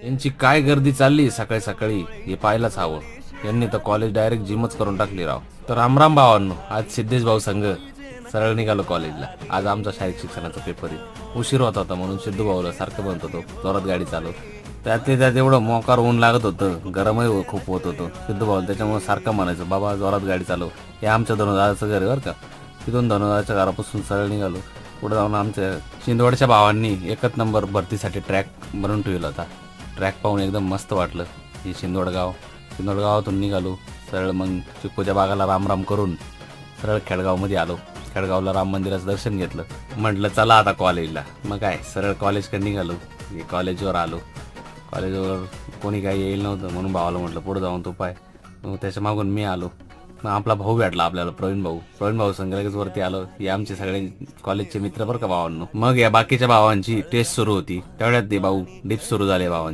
यांची काय गर्दी चालली सकाळी सकाळी हे पाहायलाच हवं. यांनी तर कॉलेज डायरेक्ट जिमच करून टाकली राव. तर रामराम भावांनो, आज सिद्धेश भाऊ संघ सरळ निघालो कॉलेजला. आज आमचा शारीरिक शिक्षणाचा पेपर आहे. उशीर होत होता म्हणून सिद्धू भाऊला सारखं म्हणत होतो जोरात गाडी चालव. त्यात एवढं मोकार ऊन लागत होतं, गरमही खूप होत होतं सिद्धू भाऊ, त्याच्यामुळे सारखं म्हणायचं बाबा जोरात गाडी चालव. हे आमच्या धनुदाचं घर बरं का. तिथून धनुदाच्या घरापासून सरळ निघालो. पुढे जाऊन आमच्या शिंदवडच्या भावांनी एकच नंबर भरतीसाठी ट्रॅक बनवून ठेवला होता. ट्रॅक पाहून एकदम मस्त वाटलं. हे शिंदवड गावातून निघालो सरळ. मग चिक्कूच्या बागाला रामराम करून सरळ खेडगावमध्ये आलो. खेडगावला राम मंदिराचं दर्शन घेतलं. म्हटलं चला आता कॉलेजला. मग काय सरळ कॉलेजकडे निघालो. कॉलेजवर आलो. कॉलेजवर कोणी काही येईल नव्हतं म्हणून भावाला म्हटलं पुढे जाऊन तो पाय. मग त्याच्या मागून मी आलो. मग आपला भाऊ भेटला आपल्याला, प्रवीण भाऊ संग लगेच वरती आलो. हे आमचे सगळे कॉलेजचे मित्र बरं का भावांनो. मग या बाकीच्या भावांची टेस्ट सुरू होती. तेवढ्यात ते भाऊ डिप्स सुरू झाले भावांचे.